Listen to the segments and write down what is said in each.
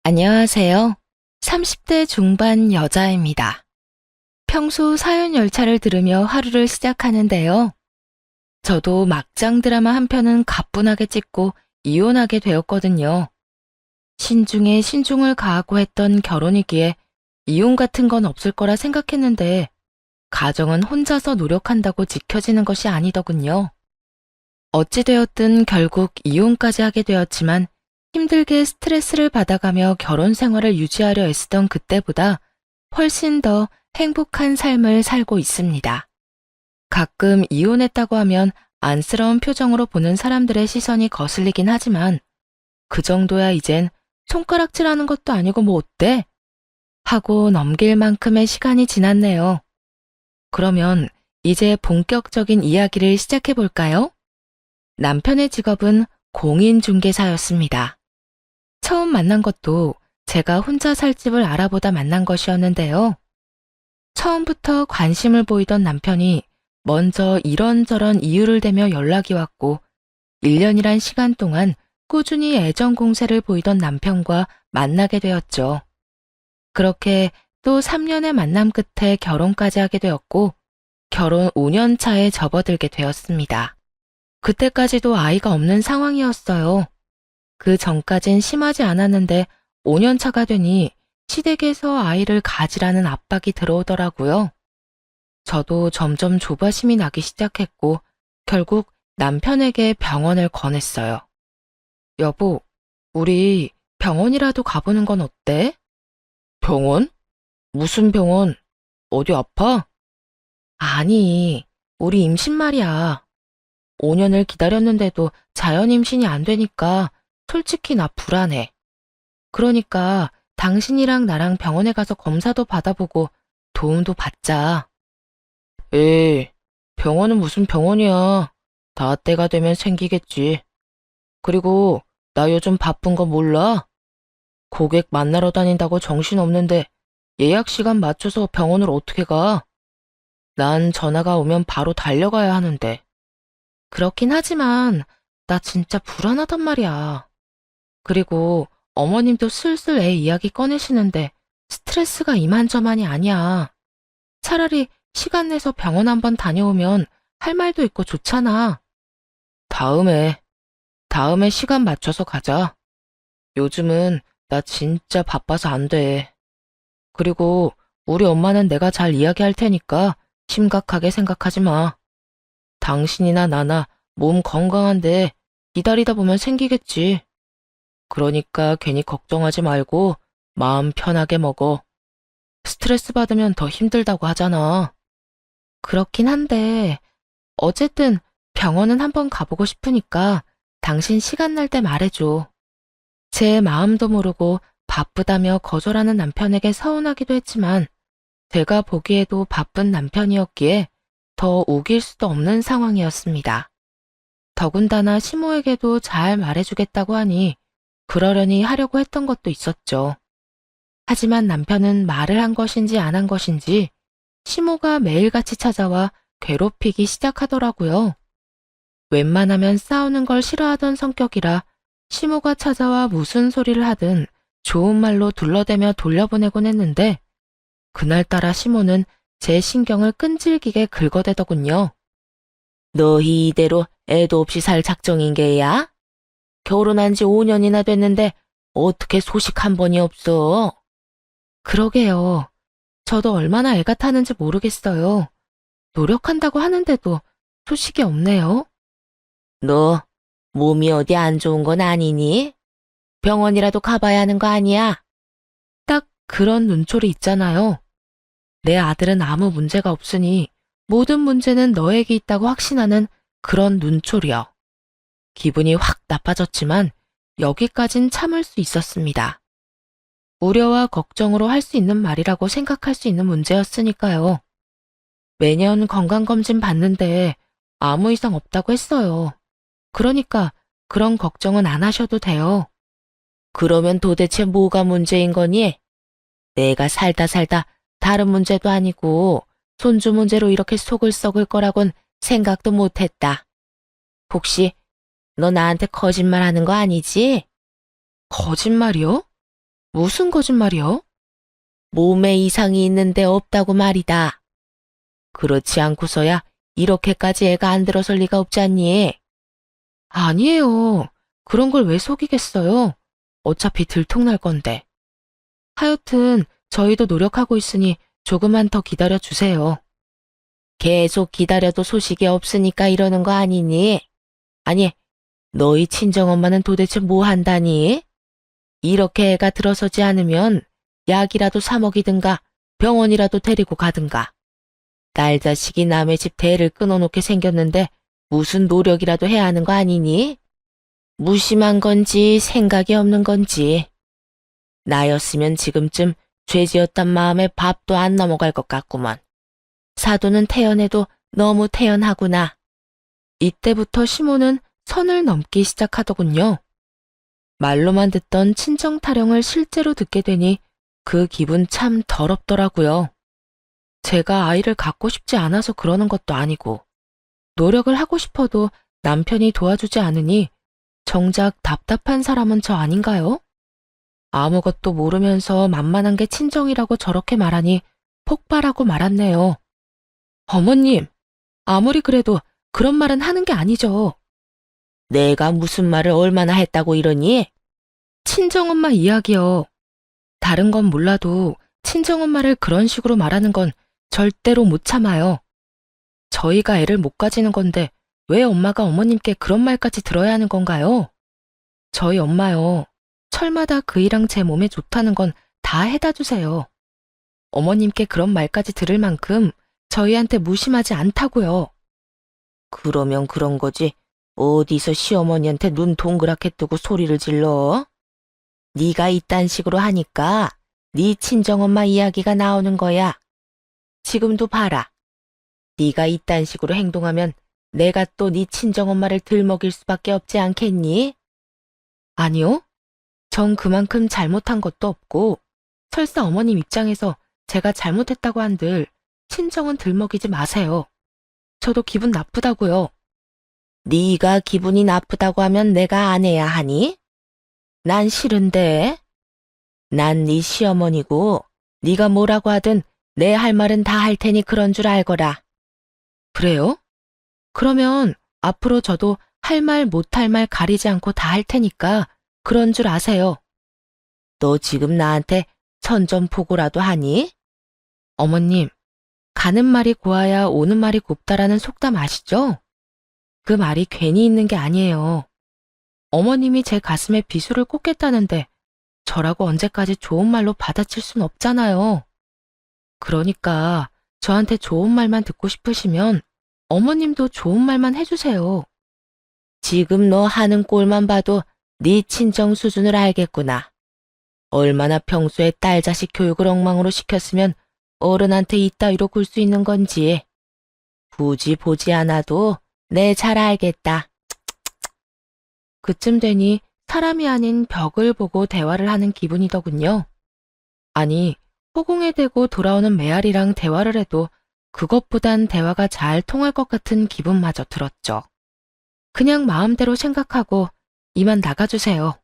안녕하세요. 30대 중반 여자입니다. 평소 사연 열차를 들으며 하루를 시작하는데요. 저도 막장 드라마 한 편은 가뿐하게 찍고 이혼하게 되었거든요. 신중에 신중을 가하고 했던 결혼이기에 이혼 같은 건 없을 거라 생각했는데 가정은 혼자서 노력한다고 지켜지는 것이 아니더군요. 어찌되었든 결국 이혼까지 하게 되었지만 힘들게 스트레스를 받아가며 결혼 생활을 유지하려 애쓰던 그때보다 훨씬 더 행복한 삶을 살고 있습니다. 가끔 이혼했다고 하면 안쓰러운 표정으로 보는 사람들의 시선이 거슬리긴 하지만 그 정도야 이젠 손가락질하는 것도 아니고 뭐 어때? 하고 넘길 만큼의 시간이 지났네요. 그러면 이제 본격적인 이야기를 시작해 볼까요? 남편의 직업은 공인중개사였습니다. 처음 만난 것도 제가 혼자 살 집을 알아보다 만난 것이었는데요. 처음부터 관심을 보이던 남편이 먼저 이런저런 이유를 대며 연락이 왔고 1년이란 시간 동안 꾸준히 애정 공세를 보이던 남편과 만나게 되었죠. 그렇게 또 3년의 만남 끝에 결혼까지 하게 되었고 결혼 5년 차에 접어들게 되었습니다. 그때까지도 아이가 없는 상황이었어요. 그 전까진 심하지 않았는데 5년 차가 되니 시댁에서 아이를 가지라는 압박이 들어오더라고요. 저도 점점 조바심이 나기 시작했고 결국 남편에게 병원을 권했어요. 여보, 우리 병원이라도 가보는 건 어때? 병원? 무슨 병원? 어디 아파? 아니, 우리 임신 말이야. 5년을 기다렸는데도 자연 임신이 안 되니까 솔직히 나 불안해. 그러니까 당신이랑 나랑 병원에 가서 검사도 받아보고 도움도 받자. 에이, 병원은 무슨 병원이야. 다 때가 되면 생기겠지. 그리고 나 요즘 바쁜 거 몰라? 고객 만나러 다닌다고 정신없는데 예약 시간 맞춰서 병원을 어떻게 가? 난 전화가 오면 바로 달려가야 하는데. 그렇긴 하지만 나 진짜 불안하단 말이야. 그리고 어머님도 슬슬 애 이야기 꺼내시는데 스트레스가 이만저만이 아니야. 차라리 시간 내서 병원 한번 다녀오면 할 말도 있고 좋잖아. 다음에 시간 맞춰서 가자. 요즘은 나 진짜 바빠서 안 돼. 그리고 우리 엄마는 내가 잘 이야기할 테니까 심각하게 생각하지 마. 당신이나 나나 몸 건강한데 기다리다 보면 생기겠지. 그러니까 괜히 걱정하지 말고 마음 편하게 먹어. 스트레스 받으면 더 힘들다고 하잖아. 그렇긴 한데 어쨌든 병원은 한번 가보고 싶으니까 당신 시간 날 때 말해줘. 제 마음도 모르고 바쁘다며 거절하는 남편에게 서운하기도 했지만 제가 보기에도 바쁜 남편이었기에 더 우길 수도 없는 상황이었습니다. 더군다나 시모에게도 잘 말해주겠다고 하니 그러려니 하려고 했던 것도 있었죠. 하지만 남편은 말을 한 것인지 안 한 것인지 시모가 매일같이 찾아와 괴롭히기 시작하더라고요. 웬만하면 싸우는 걸 싫어하던 성격이라 시모가 찾아와 무슨 소리를 하든 좋은 말로 둘러대며 돌려보내곤 했는데 그날따라 시모는 제 신경을 끈질기게 긁어대더군요. 너 이대로 애도 없이 살 작정인 게야? 결혼한 지 5년이나 됐는데 어떻게 소식 한 번이 없어? 그러게요. 저도 얼마나 애가 타는지 모르겠어요. 노력한다고 하는데도 소식이 없네요. 너 몸이 어디 안 좋은 건 아니니? 병원이라도 가봐야 하는 거 아니야? 딱 그런 눈초리 있잖아요. 내 아들은 아무 문제가 없으니 모든 문제는 너에게 있다고 확신하는 그런 눈초리요. 기분이 확 나빠졌지만 여기까진 참을 수 있었습니다. 우려와 걱정으로 할 수 있는 말이라고 생각할 수 있는 문제였으니까요. 매년 건강검진 받는데 아무 이상 없다고 했어요. 그러니까 그런 걱정은 안 하셔도 돼요. 그러면 도대체 뭐가 문제인 거니? 내가 살다 다른 문제도 아니고 손주 문제로 이렇게 속을 썩을 거라곤 생각도 못했다. 혹시 너 나한테 거짓말 하는 거 아니지? 거짓말이요? 무슨 거짓말이요? 몸에 이상이 있는데 없다고 말이다. 그렇지 않고서야 이렇게까지 애가 안 들어설 리가 없지 않니? 아니에요. 그런 걸 왜 속이겠어요? 어차피 들통날 건데. 하여튼 저희도 노력하고 있으니 조금만 더 기다려 주세요. 계속 기다려도 소식이 없으니까 이러는 거 아니니? 아니, 너희 친정엄마는 도대체 뭐 한다니? 이렇게 애가 들어서지 않으면 약이라도 사 먹이든가 병원이라도 데리고 가든가. 딸 자식이 남의 집 대를 끊어놓게 생겼는데 무슨 노력이라도 해야 하는 거 아니니? 무심한 건지 생각이 없는 건지. 나였으면 지금쯤 죄지었단 마음에 밥도 안 넘어갈 것 같구먼. 사돈은 태연해도 너무 태연하구나. 이때부터 시모는 선을 넘기 시작하더군요. 말로만 듣던 친정 타령을 실제로 듣게 되니 그 기분 참 더럽더라고요. 제가 아이를 갖고 싶지 않아서 그러는 것도 아니고 노력을 하고 싶어도 남편이 도와주지 않으니 정작 답답한 사람은 저 아닌가요? 아무것도 모르면서 만만한 게 친정이라고 저렇게 말하니 폭발하고 말았네요. 어머님, 아무리 그래도 그런 말은 하는 게 아니죠. 내가 무슨 말을 얼마나 했다고 이러니? 친정엄마 이야기요. 다른 건 몰라도 친정엄마를 그런 식으로 말하는 건 절대로 못 참아요. 저희가 애를 못 가지는 건데 왜 엄마가 어머님께 그런 말까지 들어야 하는 건가요? 저희 엄마요. 철마다 그이랑 제 몸에 좋다는 건 다 해다 주세요. 어머님께 그런 말까지 들을 만큼 저희한테 무심하지 않다고요. 그러면 그런 거지. 어디서 시어머니한테 눈 동그랗게 뜨고 소리를 질러? 네가 이딴 식으로 하니까 네 친정엄마 이야기가 나오는 거야. 지금도 봐라. 네가 이딴 식으로 행동하면 내가 또 네 친정엄마를 들먹일 수밖에 없지 않겠니? 아니요. 전 그만큼 잘못한 것도 없고 설사 어머님 입장에서 제가 잘못했다고 한들 친정은 들먹이지 마세요. 저도 기분 나쁘다고요. 네가 기분이 나쁘다고 하면 내가 안 해야 하니? 난 싫은데. 난 네 시어머니고 네가 뭐라고 하든 내 할 말은 다 할 테니 그런 줄 알거라. 그래요? 그러면 앞으로 저도 할 말 못할 말 가리지 않고 다 할 테니까 그런 줄 아세요. 너 지금 나한테 선전포고라도 하니? 어머님, 가는 말이 고와야 오는 말이 곱다라는 속담 아시죠? 그 말이 괜히 있는 게 아니에요. 어머님이 제 가슴에 비수를 꽂겠다는데 저라고 언제까지 좋은 말로 받아칠 순 없잖아요. 그러니까 저한테 좋은 말만 듣고 싶으시면 어머님도 좋은 말만 해주세요. 지금 너 하는 꼴만 봐도 네 친정 수준을 알겠구나. 얼마나 평소에 딸 자식 교육을 엉망으로 시켰으면 어른한테 이따위로 굴 수 있는 건지. 굳이 보지 않아도 내 잘 알겠다. 그쯤 되니 사람이 아닌 벽을 보고 대화를 하는 기분이더군요. 아니, 허공에 대고 돌아오는 메아리랑 대화를 해도 그것보단 대화가 잘 통할 것 같은 기분마저 들었죠. 그냥 마음대로 생각하고 이만 나가주세요.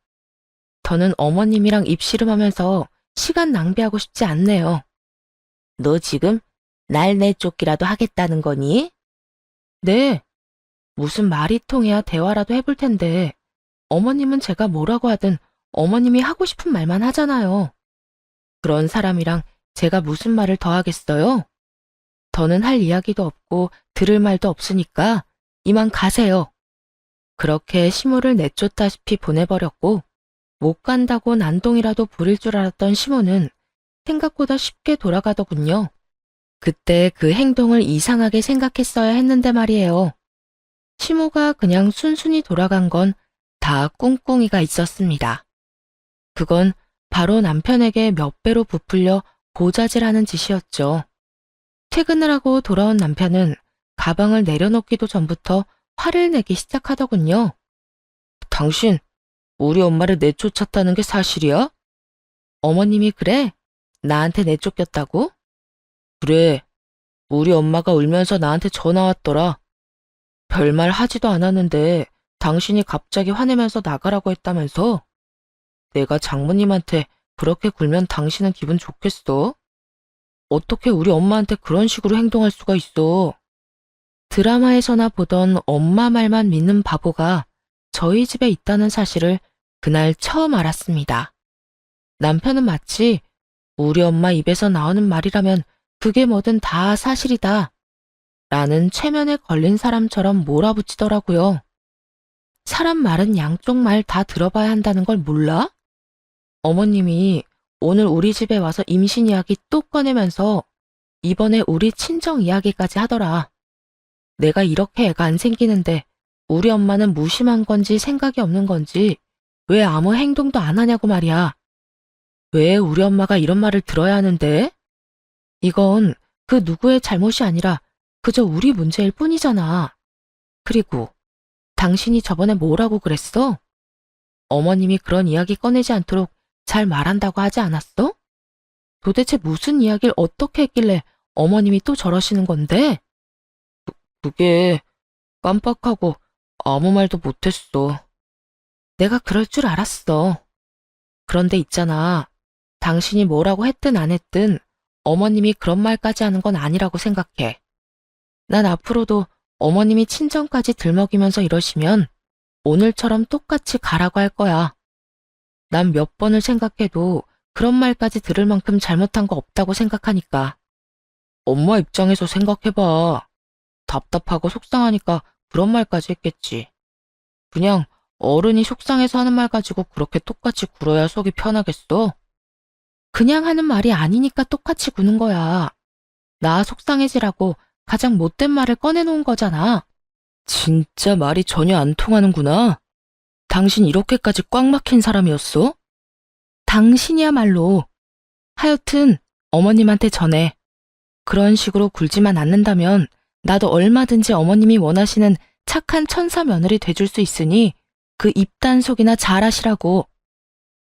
저는 어머님이랑 입씨름하면서 시간 낭비하고 싶지 않네요. 너 지금 날 내쫓기라도 하겠다는 거니? 네. 무슨 말이 통해야 대화라도 해볼 텐데 어머님은 제가 뭐라고 하든 어머님이 하고 싶은 말만 하잖아요. 그런 사람이랑 제가 무슨 말을 더 하겠어요? 더는 할 이야기도 없고 들을 말도 없으니까 이만 가세요. 그렇게 시모를 내쫓다시피 보내버렸고 못 간다고 난동이라도 부릴 줄 알았던 시모는 생각보다 쉽게 돌아가더군요. 그때 그 행동을 이상하게 생각했어야 했는데 말이에요. 시모가 그냥 순순히 돌아간 건 다 꿍꿍이가 있었습니다. 그건 바로 남편에게 몇 배로 부풀려 고자질하는 짓이었죠. 퇴근을 하고 돌아온 남편은 가방을 내려놓기도 전부터 화를 내기 시작하더군요. 당신, 우리 엄마를 내쫓았다는 게 사실이야? 어머님이 그래? 나한테 내쫓겼다고? 그래. 우리 엄마가 울면서 나한테 전화 왔더라. 별말 하지도 않았는데 당신이 갑자기 화내면서 나가라고 했다면서? 내가 장모님한테 그렇게 굴면 당신은 기분 좋겠어? 어떻게 우리 엄마한테 그런 식으로 행동할 수가 있어? 드라마에서나 보던 엄마 말만 믿는 바보가 저희 집에 있다는 사실을 그날 처음 알았습니다. 남편은 마치 우리 엄마 입에서 나오는 말이라면 그게 뭐든 다 사실이다 라는 최면에 걸린 사람처럼 몰아붙이더라고요. 사람 말은 양쪽 말 다 들어봐야 한다는 걸 몰라? 어머님이 오늘 우리 집에 와서 임신 이야기 또 꺼내면서 이번에 우리 친정 이야기까지 하더라. 내가 이렇게 애가 안 생기는데 우리 엄마는 무심한 건지 생각이 없는 건지 왜 아무 행동도 안 하냐고 말이야. 왜 우리 엄마가 이런 말을 들어야 하는데? 이건 그 누구의 잘못이 아니라 그저 우리 문제일 뿐이잖아. 그리고 당신이 저번에 뭐라고 그랬어? 어머님이 그런 이야기 꺼내지 않도록 잘 말한다고 하지 않았어? 도대체 무슨 이야기를 어떻게 했길래 어머님이 또 저러시는 건데? 그게 깜빡하고 아무 말도 못했어. 내가 그럴 줄 알았어. 그런데 있잖아. 당신이 뭐라고 했든 안 했든 어머님이 그런 말까지 하는 건 아니라고 생각해. 난 앞으로도 어머님이 친정까지 들먹이면서 이러시면 오늘처럼 똑같이 가라고 할 거야. 난 몇 번을 생각해도 그런 말까지 들을 만큼 잘못한 거 없다고 생각하니까. 엄마 입장에서 생각해봐. 답답하고 속상하니까 그런 말까지 했겠지. 그냥 어른이 속상해서 하는 말 가지고 그렇게 똑같이 굴어야 속이 편하겠어? 그냥 하는 말이 아니니까 똑같이 구는 거야. 나 속상해지라고 가장 못된 말을 꺼내놓은 거잖아. 진짜 말이 전혀 안 통하는구나. 당신 이렇게까지 꽉 막힌 사람이었어? 당신이야말로. 하여튼 어머님한테 전해. 그런 식으로 굴지만 않는다면 나도 얼마든지 어머님이 원하시는 착한 천사 며느리 돼줄 수 있으니 그 입단속이나 잘하시라고.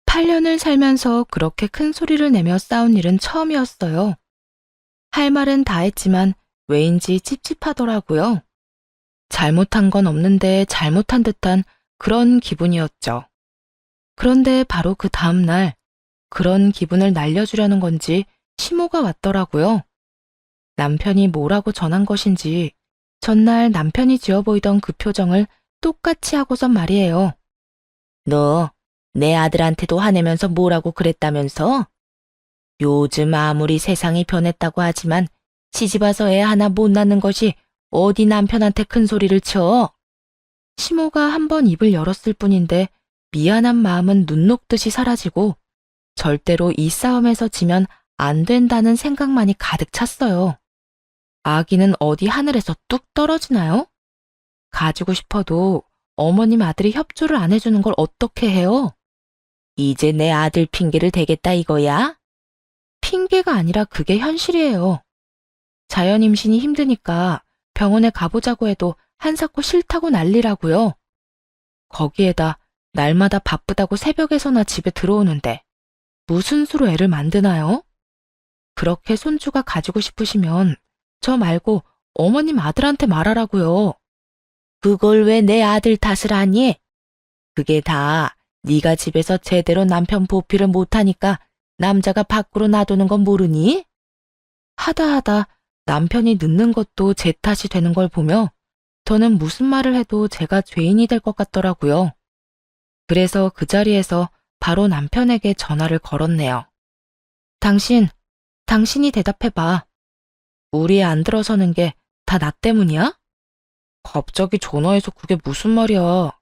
8년을 살면서 그렇게 큰 소리를 내며 싸운 일은 처음이었어요. 할 말은 다 했지만 왜인지 찝찝하더라고요. 잘못한 건 없는데 잘못한 듯한 그런 기분이었죠. 그런데 바로 그 다음 날 그런 기분을 날려주려는 건지 시모가 왔더라고요. 남편이 뭐라고 전한 것인지 전날 남편이 지어 보이던 그 표정을 똑같이 하고선 말이에요. 너 내 아들한테도 화내면서 뭐라고 그랬다면서? 요즘 아무리 세상이 변했다고 하지만 시집와서 애 하나 못 낳는 것이 어디 남편한테 큰 소리를 쳐? 시모가 한번 입을 열었을 뿐인데 미안한 마음은 눈 녹듯이 사라지고 절대로 이 싸움에서 지면 안 된다는 생각만이 가득 찼어요. 아기는 어디 하늘에서 뚝 떨어지나요? 가지고 싶어도 어머님 아들이 협조를 안 해주는 걸 어떻게 해요? 이제 내 아들 핑계를 대겠다 이거야? 핑계가 아니라 그게 현실이에요. 자연 임신이 힘드니까 병원에 가보자고 해도 한사코 싫다고 난리라고요. 거기에다 날마다 바쁘다고 새벽에서나 집에 들어오는데 무슨 수로 애를 만드나요? 그렇게 손주가 가지고 싶으시면 저 말고 어머님 아들한테 말하라고요. 그걸 왜 내 아들 탓을 하니? 그게 다 네가 집에서 제대로 남편 보필을 못하니까 남자가 밖으로 놔두는 건 모르니? 하다 남편이 늦는 것도 제 탓이 되는 걸 보며 저는 무슨 말을 해도 제가 죄인이 될 것 같더라고요. 그래서 그 자리에서 바로 남편에게 전화를 걸었네요. 당신이 대답해봐. 우리 안 들어서는 게 다 나 때문이야? 갑자기 전화해서 그게 무슨 말이야.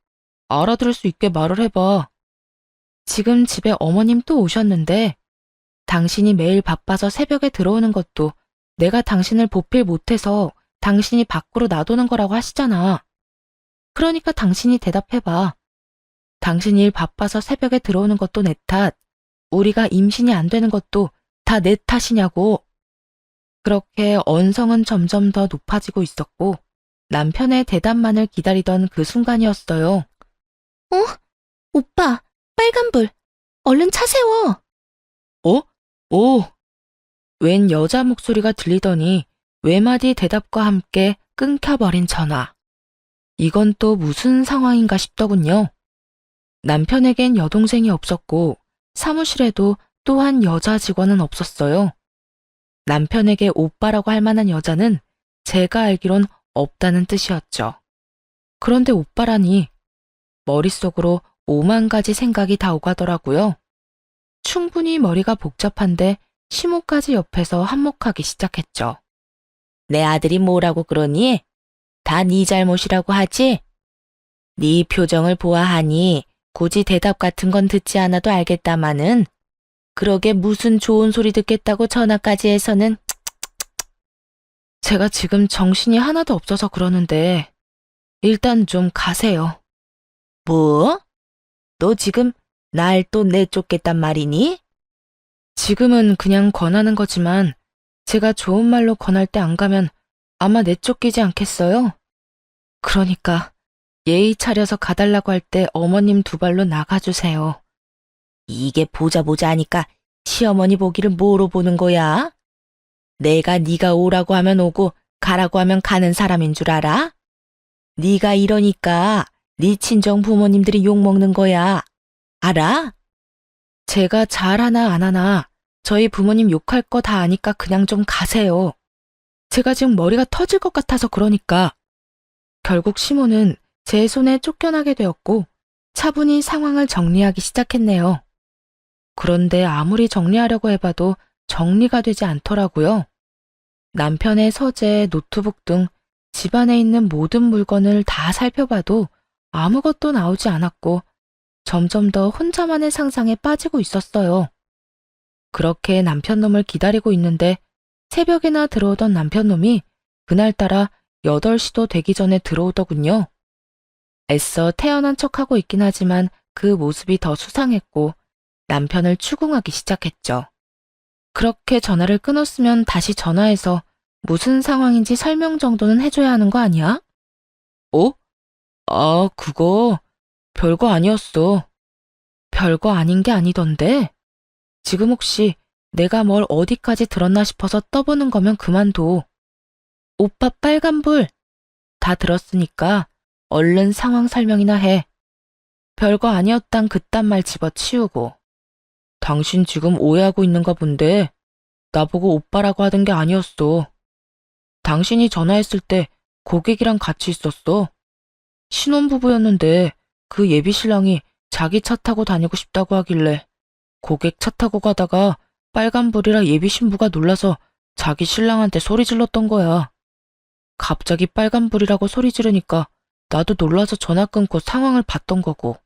알아들을 수 있게 말을 해봐. 지금 집에 어머님 또 오셨는데 당신이 매일 바빠서 새벽에 들어오는 것도 내가 당신을 보필 못해서 당신이 밖으로 놔두는 거라고 하시잖아. 그러니까 당신이 대답해봐. 당신 일 바빠서 새벽에 들어오는 것도 내 탓, 우리가 임신이 안 되는 것도 다 내 탓이냐고. 그렇게 언성은 점점 더 높아지고 있었고 남편의 대답만을 기다리던 그 순간이었어요. 오빠, 빨간불. 얼른 차 세워. 오. 웬 여자 목소리가 들리더니 외마디 대답과 함께 끊겨버린 전화. 이건 또 무슨 상황인가 싶더군요. 남편에겐 여동생이 없었고 사무실에도 또한 여자 직원은 없었어요. 남편에게 오빠라고 할 만한 여자는 제가 알기론 없다는 뜻이었죠. 그런데 오빠라니 머릿속으로 5만 가지 생각이 다 오가더라고요. 충분히 머리가 복잡한데 시모까지 옆에서 한몫하기 시작했죠. 내 아들이 뭐라고 그러니? 다 네 잘못이라고 하지? 네 표정을 보아하니 굳이 대답 같은 건 듣지 않아도 알겠다마는 그러게 무슨 좋은 소리 듣겠다고 전화까지 해서는. 제가 지금 정신이 하나도 없어서 그러는데 일단 좀 가세요. 뭐? 너 지금 날 또 내쫓겠단 말이니? 지금은 그냥 권하는 거지만 제가 좋은 말로 권할 때 안 가면 아마 내쫓기지 않겠어요? 그러니까 예의 차려서 가달라고 할 때 어머님 두 발로 나가주세요. 이게 보자 하니까 시어머니 보기를 뭐로 보는 거야? 내가 네가 오라고 하면 오고 가라고 하면 가는 사람인 줄 알아? 네가 이러니까 네 친정 부모님들이 욕먹는 거야. 알아? 제가 잘하나 안 하나 저희 부모님 욕할 거 다 아니까 그냥 좀 가세요. 제가 지금 머리가 터질 것 같아서 그러니까. 결국 시모는 제 손에 쫓겨나게 되었고 차분히 상황을 정리하기 시작했네요. 그런데 아무리 정리하려고 해봐도 정리가 되지 않더라고요. 남편의 서재, 노트북 등 집안에 있는 모든 물건을 다 살펴봐도 아무것도 나오지 않았고 점점 더 혼자만의 상상에 빠지고 있었어요. 그렇게 남편놈을 기다리고 있는데 새벽에나 들어오던 남편놈이 그날따라 8시도 되기 전에 들어오더군요. 애써 태어난 척하고 있긴 하지만 그 모습이 더 수상했고 남편을 추궁하기 시작했죠. 그렇게 전화를 끊었으면 다시 전화해서 무슨 상황인지 설명 정도는 해줘야 하는 거 아니야? 어? 아, 그거 별거 아니었어. 별거 아닌 게 아니던데? 지금 혹시 내가 뭘 어디까지 들었나 싶어서 떠보는 거면 그만둬. 오빠 빨간불! 다 들었으니까 얼른 상황 설명이나 해. 별거 아니었단 그딴 말 집어치우고. 당신 지금 오해하고 있는가 본데 나보고 오빠라고 하던 게 아니었어. 당신이 전화했을 때 고객이랑 같이 있었어. 신혼부부였는데 그 예비신랑이 자기 차 타고 다니고 싶다고 하길래 고객 차 타고 가다가 빨간불이라 예비신부가 놀라서 자기 신랑한테 소리 질렀던 거야. 갑자기 빨간불이라고 소리 지르니까 나도 놀라서 전화 끊고 상황을 봤던 거고.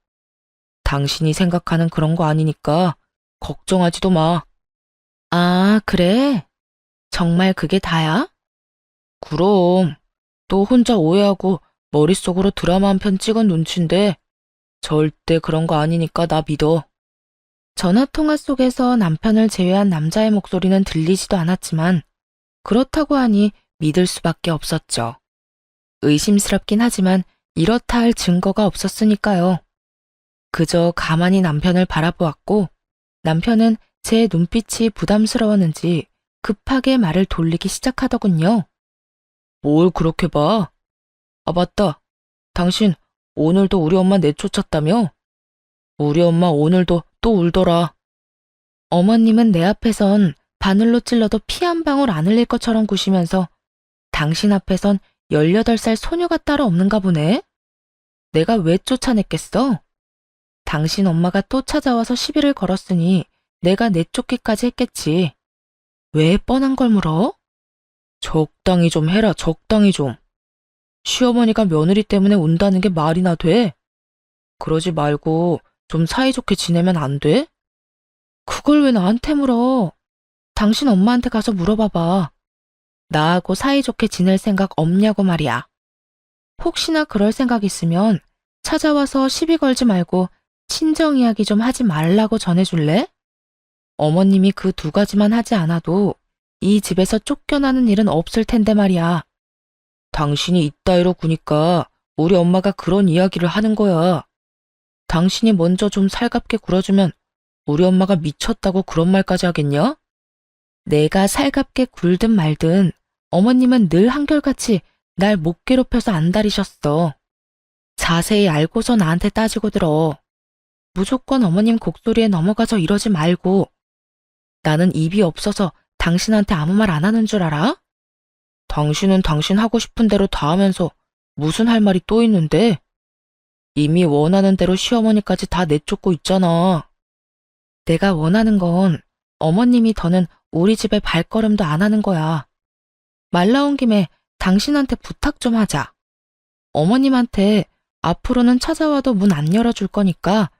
당신이 생각하는 그런 거 아니니까 걱정하지도 마. 아, 그래? 정말 그게 다야? 그럼. 또 혼자 오해하고 머릿속으로 드라마 한 편 찍은 눈치인데 절대 그런 거 아니니까 나 믿어. 전화통화 속에서 남편을 제외한 남자의 목소리는 들리지도 않았지만 그렇다고 하니 믿을 수밖에 없었죠. 의심스럽긴 하지만 이렇다 할 증거가 없었으니까요. 그저 가만히 남편을 바라보았고 남편은 제 눈빛이 부담스러웠는지 급하게 말을 돌리기 시작하더군요. 뭘 그렇게 봐? 아, 맞다. 당신 오늘도 우리 엄마 내쫓았다며? 우리 엄마 오늘도 또 울더라. 어머님은 내 앞에선 바늘로 찔러도 피 한 방울 안 흘릴 것처럼 구시면서 당신 앞에선 18살 소녀가 따로 없는가 보네? 내가 왜 쫓아냈겠어? 당신 엄마가 또 찾아와서 시비를 걸었으니 내가 내쫓기까지 했겠지. 왜 뻔한 걸 물어? 적당히 좀 해라, 적당히 좀. 시어머니가 며느리 때문에 운다는 게 말이나 돼? 그러지 말고 좀 사이좋게 지내면 안 돼? 그걸 왜 나한테 물어? 당신 엄마한테 가서 물어봐봐. 나하고 사이좋게 지낼 생각 없냐고 말이야. 혹시나 그럴 생각 있으면 찾아와서 시비 걸지 말고 친정 이야기 좀 하지 말라고 전해줄래? 어머님이 그 2가지만 하지 않아도 이 집에서 쫓겨나는 일은 없을 텐데 말이야. 당신이 이따위로 구니까 우리 엄마가 그런 이야기를 하는 거야. 당신이 먼저 좀 살갑게 굴어주면 우리 엄마가 미쳤다고 그런 말까지 하겠냐? 내가 살갑게 굴든 말든 어머님은 늘 한결같이 날 못 괴롭혀서 안달이셨어. 자세히 알고서 나한테 따지고 들어. 무조건 어머님 곡소리에 넘어가서 이러지 말고. 나는 입이 없어서 당신한테 아무 말 안 하는 줄 알아? 당신은 당신 하고 싶은 대로 다 하면서 무슨 할 말이 또 있는데? 이미 원하는 대로 시어머니까지 다 내쫓고 있잖아. 내가 원하는 건 어머님이 더는 우리 집에 발걸음도 안 하는 거야. 말 나온 김에 당신한테 부탁 좀 하자. 어머님한테 앞으로는 찾아와도 문 안 열어줄 거니까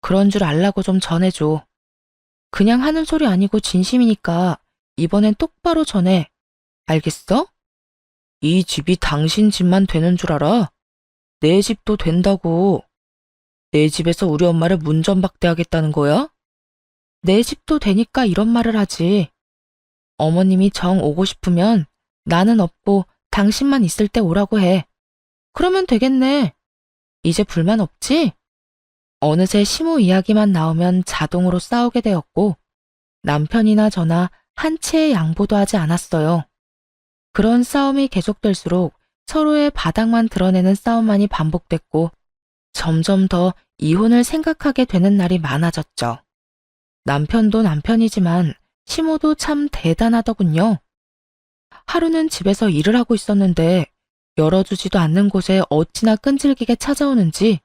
그런 줄 알라고 좀 전해줘. 그냥 하는 소리 아니고 진심이니까 이번엔 똑바로 전해. 알겠어? 이 집이 당신 집만 되는 줄 알아? 내 집도 된다고. 내 집에서 우리 엄마를 문전박대하겠다는 거야? 내 집도 되니까 이런 말을 하지. 어머님이 정 오고 싶으면 나는 없고 당신만 있을 때 오라고 해. 그러면 되겠네. 이제 불만 없지? 어느새 시모 이야기만 나오면 자동으로 싸우게 되었고 남편이나 저나 한 채의 양보도 하지 않았어요. 그런 싸움이 계속될수록 서로의 바닥만 드러내는 싸움만이 반복됐고 점점 더 이혼을 생각하게 되는 날이 많아졌죠. 남편도 남편이지만 시모도 참 대단하더군요. 하루는 집에서 일을 하고 있었는데 열어주지도 않는 곳에 어찌나 끈질기게 찾아오는지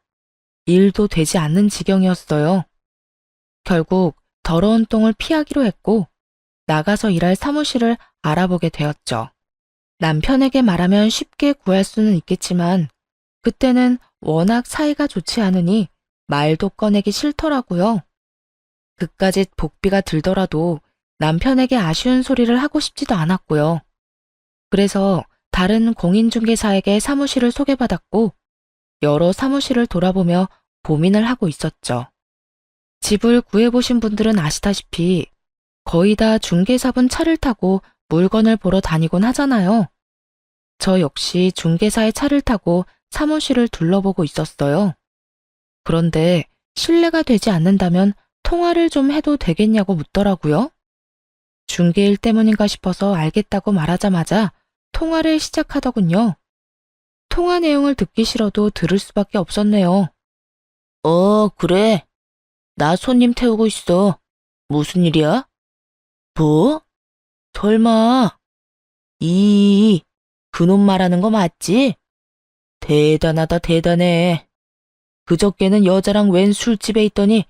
일도 되지 않는 지경이었어요. 결국 더러운 똥을 피하기로 했고 나가서 일할 사무실을 알아보게 되었죠. 남편에게 말하면 쉽게 구할 수는 있겠지만 그때는 워낙 사이가 좋지 않으니 말도 꺼내기 싫더라고요. 그까짓 복비가 들더라도 남편에게 아쉬운 소리를 하고 싶지도 않았고요. 그래서 다른 공인중개사에게 사무실을 소개받았고 여러 사무실을 돌아보며 고민을 하고 있었죠. 집을 구해보신 분들은 아시다시피 거의 다 중개사분 차를 타고 물건을 보러 다니곤 하잖아요. 저 역시 중개사의 차를 타고 사무실을 둘러보고 있었어요. 그런데 신뢰가 되지 않는다면 통화를 좀 해도 되겠냐고 묻더라고요. 중개일 때문인가 싶어서 알겠다고 말하자마자 통화를 시작하더군요. 통화 내용을 듣기 싫어도 들을 수밖에 없었네요. 그래. 나 손님 태우고 있어. 무슨 일이야? 뭐? 설마. 그놈 말하는 거 맞지? 대단하다, 대단해. 그저께는 여자랑 웬 술집에 있더니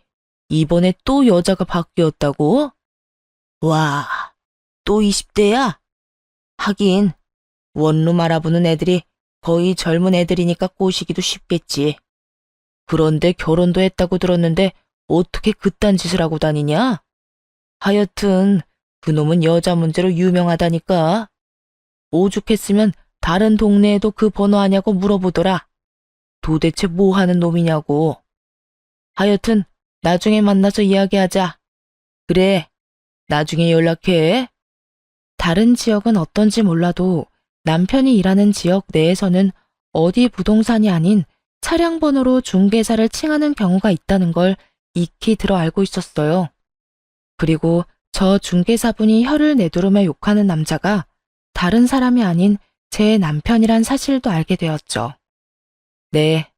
이번에 또 여자가 바뀌었다고? 와, 또 20대야? 하긴 원룸 알아보는 애들이 거의 젊은 애들이니까 꼬시기도 쉽겠지. 그런데 결혼도 했다고 들었는데 어떻게 그딴 짓을 하고 다니냐? 하여튼 그놈은 여자 문제로 유명하다니까. 오죽했으면 다른 동네에도 그 번호 아냐고 물어보더라. 도대체 뭐 하는 놈이냐고. 하여튼 나중에 만나서 이야기하자. 그래, 나중에 연락해. 다른 지역은 어떤지 몰라도 남편이 일하는 지역 내에서는 어디 부동산이 아닌 차량 번호로 중개사를 칭하는 경우가 있다는 걸 익히 들어 알고 있었어요. 그리고 저 중개사분이 혀를 내두르며 욕하는 남자가 다른 사람이 아닌 제 남편이란 사실도 알게 되었죠. 네,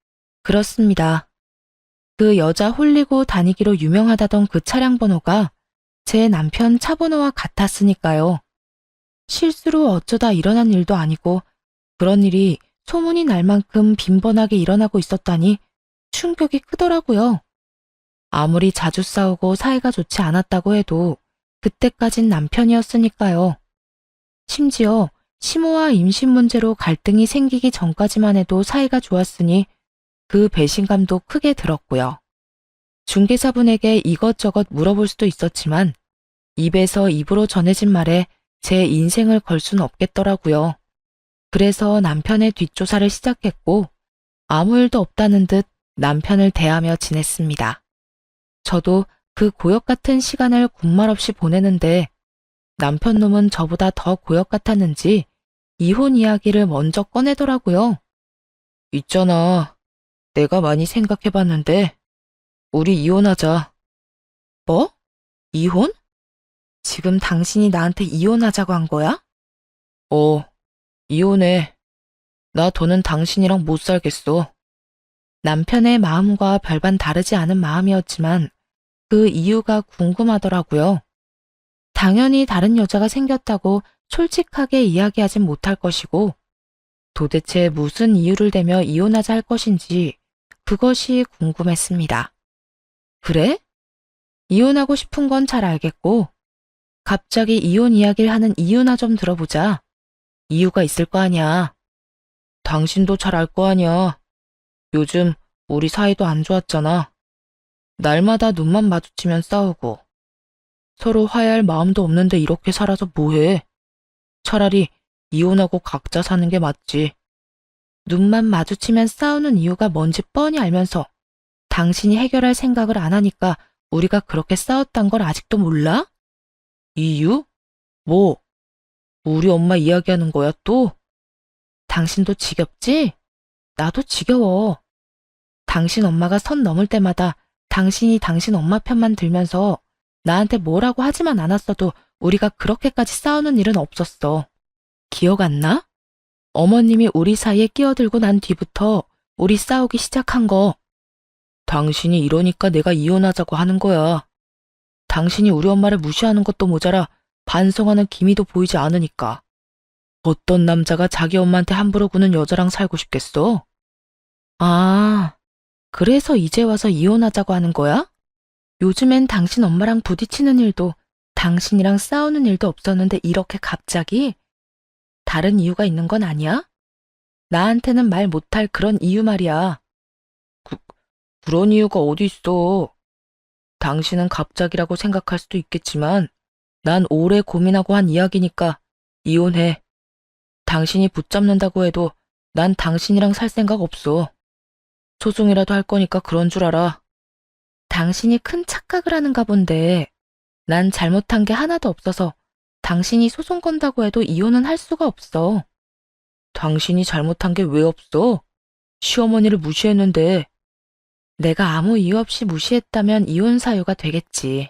그렇습니다. 그 여자 홀리고 다니기로 유명하다던 그 차량 번호가 제 남편 차 번호와 같았으니까요. 실수로 어쩌다 일어난 일도 아니고 그런 일이 소문이 날 만큼 빈번하게 일어나고 있었다니 충격이 크더라고요. 아무리 자주 싸우고 사이가 좋지 않았다고 해도 그때까진 남편이었으니까요. 심지어 시모와 임신 문제로 갈등이 생기기 전까지만 해도 사이가 좋았으니 그 배신감도 크게 들었고요. 중개사분에게 이것저것 물어볼 수도 있었지만 입에서 입으로 전해진 말에 제 인생을 걸 수는 없겠더라고요. 그래서 남편의 뒷조사를 시작했고 아무 일도 없다는 듯 남편을 대하며 지냈습니다. 저도 그 고역 같은 시간을 군말 없이 보내는데 남편 놈은 저보다 더 고역 같았는지 이혼 이야기를 먼저 꺼내더라고요. 있잖아, 내가 많이 생각해봤는데 우리 이혼하자. 뭐? 이혼? 지금 당신이 나한테 이혼하자고 한 거야? 이혼해. 나 더는 당신이랑 못 살겠어. 남편의 마음과 별반 다르지 않은 마음이었지만 그 이유가 궁금하더라고요. 당연히 다른 여자가 생겼다고 솔직하게 이야기하진 못할 것이고 도대체 무슨 이유를 대며 이혼하자 할 것인지 그것이 궁금했습니다. 그래? 이혼하고 싶은 건 잘 알겠고 갑자기 이혼 이야기를 하는 이유나 좀 들어보자. 이유가 있을 거 아니야. 당신도 잘 알 거 아니야. 요즘 우리 사이도 안 좋았잖아. 날마다 눈만 마주치면 싸우고 서로 화해할 마음도 없는데 이렇게 살아서 뭐해? 차라리 이혼하고 각자 사는 게 맞지. 눈만 마주치면 싸우는 이유가 뭔지 뻔히 알면서 당신이 해결할 생각을 안 하니까 우리가 그렇게 싸웠단 걸 아직도 몰라? 이유? 뭐? 우리 엄마 이야기하는 거야 또? 당신도 지겹지? 나도 지겨워. 당신 엄마가 선 넘을 때마다 당신이 당신 엄마 편만 들면서 나한테 뭐라고 하지만 않았어도 우리가 그렇게까지 싸우는 일은 없었어. 기억 안 나? 어머님이 우리 사이에 끼어들고 난 뒤부터 우리 싸우기 시작한 거. 당신이 이러니까 내가 이혼하자고 하는 거야. 당신이 우리 엄마를 무시하는 것도 모자라 반성하는 기미도 보이지 않으니까. 어떤 남자가 자기 엄마한테 함부로 구는 여자랑 살고 싶겠어? 아, 그래서 이제 와서 이혼하자고 하는 거야? 요즘엔 당신 엄마랑 부딪히는 일도 당신이랑 싸우는 일도 없었는데 이렇게 갑자기? 다른 이유가 있는 건 아니야? 나한테는 말 못할 그런 이유 말이야. 그런 이유가 어디 있어. 당신은 갑자기라고 생각할 수도 있겠지만 난 오래 고민하고 한 이야기니까 이혼해. 당신이 붙잡는다고 해도 난 당신이랑 살 생각 없어. 소송이라도 할 거니까 그런 줄 알아. 당신이 큰 착각을 하는가 본데 난 잘못한 게 하나도 없어서 당신이 소송 건다고 해도 이혼은 할 수가 없어. 당신이 잘못한 게 왜 없어? 시어머니를 무시했는데. 내가 아무 이유 없이 무시했다면 이혼 사유가 되겠지.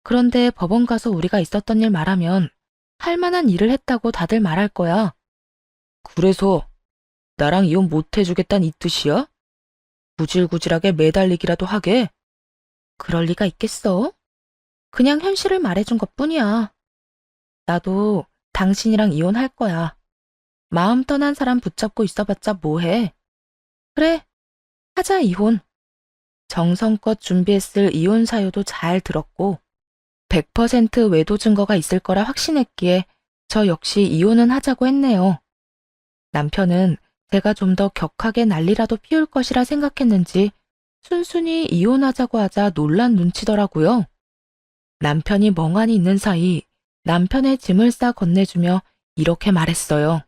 그런데 법원 가서 우리가 있었던 일 말하면 할 만한 일을 했다고 다들 말할 거야. 그래서 나랑 이혼 못 해주겠다는 이 뜻이야? 구질구질하게 매달리기라도 하게? 그럴 리가 있겠어? 그냥 현실을 말해준 것뿐이야. 나도 당신이랑 이혼할 거야. 마음 떠난 사람 붙잡고 있어봤자 뭐해. 그래, 하자 이혼. 정성껏 준비했을 이혼 사유도 잘 들었고 100% 외도 증거가 있을 거라 확신했기에 저 역시 이혼은 하자고 했네요. 남편은 제가 좀 더 격하게 난리라도 피울 것이라 생각했는지 순순히 이혼하자고 하자 놀란 눈치더라고요. 남편이 멍하니 있는 사이 남편의 짐을 싸 건네주며 이렇게 말했어요.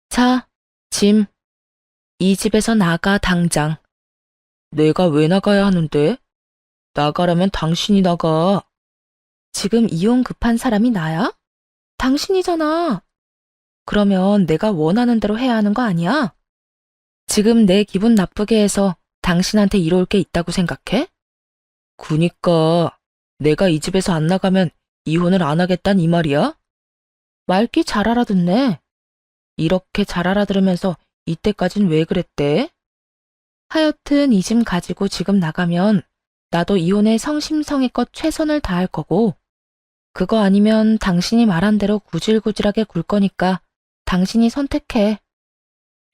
자, 짐. 이 집에서 나가 당장. 내가 왜 나가야 하는데? 나가라면 당신이 나가. 지금 이혼 급한 사람이 나야? 당신이잖아. 그러면 내가 원하는 대로 해야 하는 거 아니야? 지금 내 기분 나쁘게 해서 당신한테 이로울 게 있다고 생각해? 그니까 내가 이 집에서 안 나가면 이혼을 안 하겠단 이 말이야? 말귀 잘 알아듣네. 이렇게 잘 알아들으면서 이때까진 왜 그랬대? 하여튼 이 짐 가지고 지금 나가면 나도 이혼에 성심성의껏 최선을 다할 거고 그거 아니면 당신이 말한 대로 구질구질하게 굴 거니까 당신이 선택해.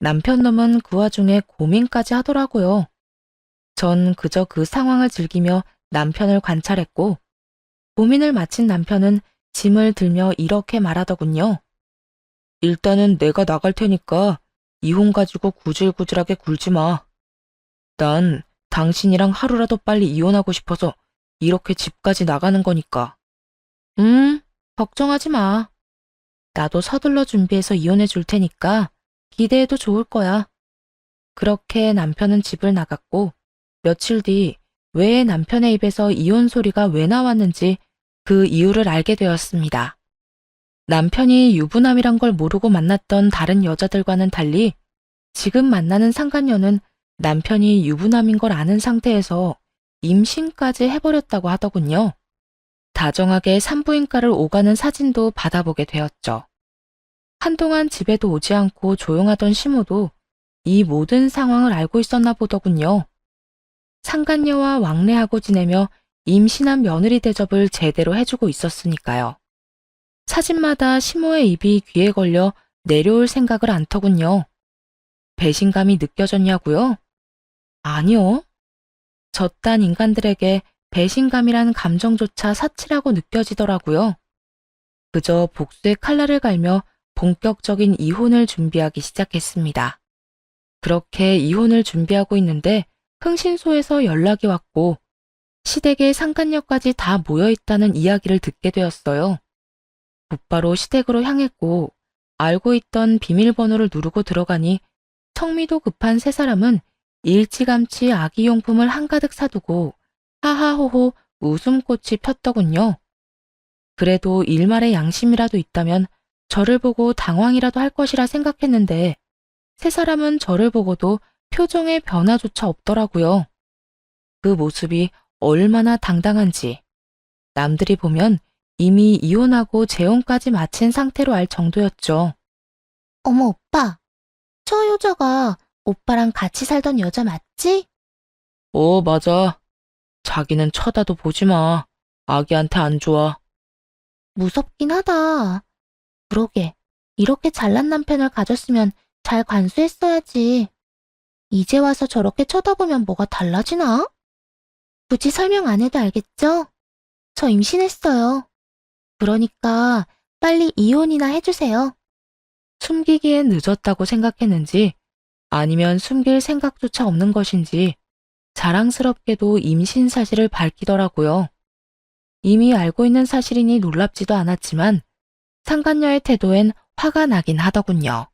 남편 놈은 그 와중에 고민까지 하더라고요. 전 그저 그 상황을 즐기며 남편을 관찰했고 고민을 마친 남편은 짐을 들며 이렇게 말하더군요. 일단은 내가 나갈 테니까 이혼 가지고 구질구질하게 굴지 마. 난 당신이랑 하루라도 빨리 이혼하고 싶어서 이렇게 집까지 나가는 거니까. 걱정하지 마. 나도 서둘러 준비해서 이혼해 줄 테니까 기대해도 좋을 거야. 그렇게 남편은 집을 나갔고 며칠 뒤 왜 남편의 입에서 이혼 소리가 왜 나왔는지 그 이유를 알게 되었습니다. 남편이 유부남이란 걸 모르고 만났던 다른 여자들과는 달리 지금 만나는 상간녀는 남편이 유부남인 걸 아는 상태에서 임신까지 해버렸다고 하더군요. 다정하게 산부인과를 오가는 사진도 받아보게 되었죠. 한동안 집에도 오지 않고 조용하던 시모도 이 모든 상황을 알고 있었나 보더군요. 상간녀와 왕래하고 지내며 임신한 며느리 대접을 제대로 해주고 있었으니까요. 사진마다 시모의 입이 귀에 걸려 내려올 생각을 안 터군요. 배신감이 느껴졌냐고요? 아니요. 저딴 인간들에게 배신감이란 감정조차 사치라고 느껴지더라고요. 그저 복수의 칼날을 갈며 본격적인 이혼을 준비하기 시작했습니다. 그렇게 이혼을 준비하고 있는데 흥신소에서 연락이 왔고 시댁의 상간녀까지 다 모여있다는 이야기를 듣게 되었어요. 곧바로 시댁으로 향했고 알고 있던 비밀번호를 누르고 들어가니 성미도 급한 세 사람은 일찌감치 아기용품을 한가득 사두고 하하호호 웃음꽃이 폈더군요. 그래도 일말의 양심이라도 있다면 저를 보고 당황이라도 할 것이라 생각했는데 세 사람은 저를 보고도 표정의 변화조차 없더라고요. 그 모습이 얼마나 당당한지 남들이 보면 이미 이혼하고 재혼까지 마친 상태로 알 정도였죠. 어머, 오빠. 저 여자가 오빠랑 같이 살던 여자 맞지? 맞아. 자기는 쳐다도 보지 마. 아기한테 안 좋아. 무섭긴 하다. 그러게. 이렇게 잘난 남편을 가졌으면 잘 관수했어야지. 이제 와서 저렇게 쳐다보면 뭐가 달라지나? 굳이 설명 안 해도 알겠죠? 저 임신했어요. 그러니까 빨리 이혼이나 해주세요. 숨기기엔 늦었다고 생각했는지 아니면 숨길 생각조차 없는 것인지 자랑스럽게도 임신 사실을 밝히더라고요. 이미 알고 있는 사실이니 놀랍지도 않았지만 상간녀의 태도엔 화가 나긴 하더군요.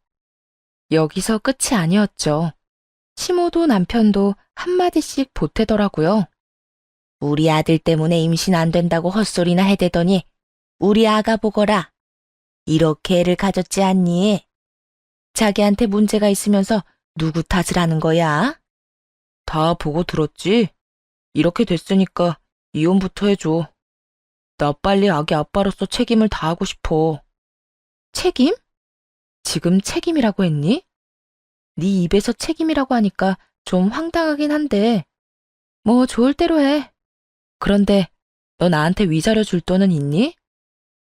여기서 끝이 아니었죠. 시모도 남편도 한마디씩 보태더라고요. 우리 아들 때문에 임신 안 된다고 헛소리나 해대더니 우리 아가 보거라. 이렇게 애를 가졌지 않니? 자기한테 문제가 있으면서 누구 탓을 하는 거야? 다 보고 들었지? 이렇게 됐으니까 이혼부터 해줘. 나 빨리 아기 아빠로서 책임을 다하고 싶어. 책임? 지금 책임이라고 했니? 네 입에서 책임이라고 하니까 좀 황당하긴 한데 뭐 좋을 대로 해. 그런데 너 나한테 위자료 줄 돈은 있니?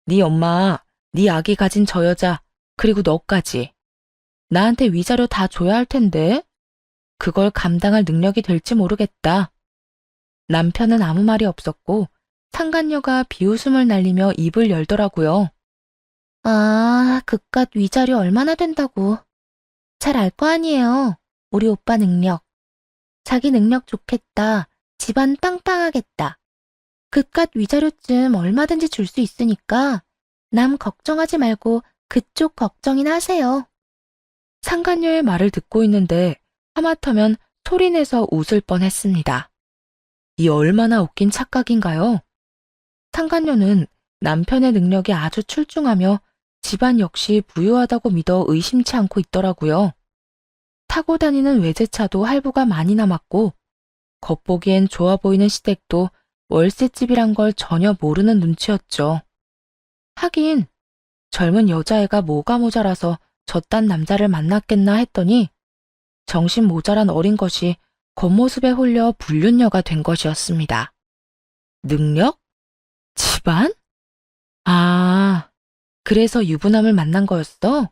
네 엄마, 네 아기 가진 저 여자, 그리고 너까지. 나한테 위자료 다 줘야 할 텐데 그걸 감당할 능력이 될지 모르겠다. 남편은 아무 말이 없었고 상간녀가 비웃음을 날리며 입을 열더라고요. 아, 그깟 위자료 얼마나 된다고. 잘 알 거 아니에요. 우리 오빠 능력. 자기 능력 좋겠다. 집안 빵빵하겠다. 그깟 위자료쯤 얼마든지 줄 수 있으니까 남 걱정하지 말고 그쪽 걱정이나 하세요. 상간녀의 말을 듣고 있는데 하마터면 소리내서 웃을 뻔했습니다. 이 얼마나 웃긴 착각인가요? 상간녀는 남편의 능력이 아주 출중하며 집안 역시 부유하다고 믿어 의심치 않고 있더라고요. 타고 다니는 외제차도 할부가 많이 남았고 겉보기엔 좋아 보이는 시댁도 월세집이란 걸 전혀 모르는 눈치였죠. 하긴 젊은 여자애가 뭐가 모자라서 저딴 남자를 만났겠나 했더니 정신 모자란 어린 것이 겉모습에 홀려 불륜녀가 된 것이었습니다. 능력? 집안? 아, 그래서 유부남을 만난 거였어?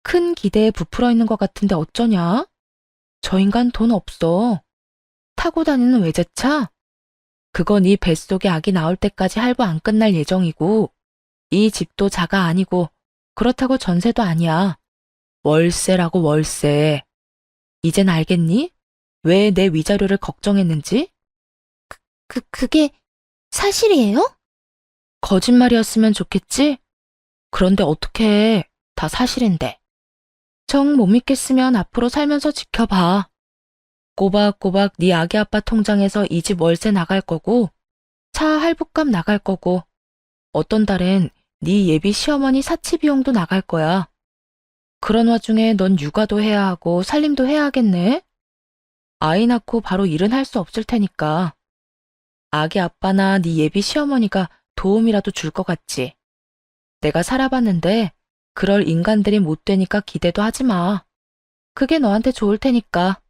큰 기대에 부풀어 있는 것 같은데 어쩌냐? 저 인간 돈 없어. 타고 다니는 외제차? 그건 이 뱃속에 아기 나올 때까지 할부 안 끝날 예정이고 이 집도 자가 아니고 그렇다고 전세도 아니야. 월세라고 월세. 이젠 알겠니? 왜 내 위자료를 걱정했는지? 그게 사실이에요? 거짓말이었으면 좋겠지? 그런데 어떻게 해. 다 사실인데. 정 못 믿겠으면 앞으로 살면서 지켜봐. 꼬박꼬박 네 아기 아빠 통장에서 이 집 월세 나갈 거고 차 할부값 나갈 거고 어떤 달엔 네 예비 시어머니 사치 비용도 나갈 거야. 그런 와중에 넌 육아도 해야 하고 살림도 해야 하겠네? 아이 낳고 바로 일은 할 수 없을 테니까. 아기 아빠나 네 예비 시어머니가 도움이라도 줄 것 같지. 내가 살아봤는데 그럴 인간들이 못 되니까 기대도 하지 마. 그게 너한테 좋을 테니까.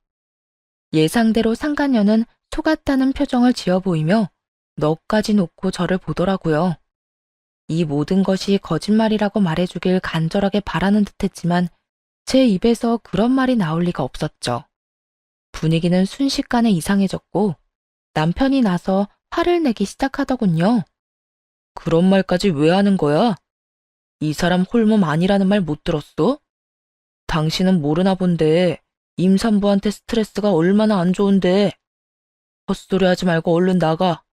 예상대로 상간녀는 속았다는 표정을 지어 보이며 너까지 놓고 저를 보더라고요. 이 모든 것이 거짓말이라고 말해주길 간절하게 바라는 듯했지만 제 입에서 그런 말이 나올 리가 없었죠. 분위기는 순식간에 이상해졌고 남편이 나서 화를 내기 시작하더군요. 그런 말까지 왜 하는 거야? 이 사람 홀몸 아니라는 말 못 들었어? 당신은 모르나 본데 임산부한테 스트레스가 얼마나 안 좋은데. 헛소리 하지 말고 얼른 나가.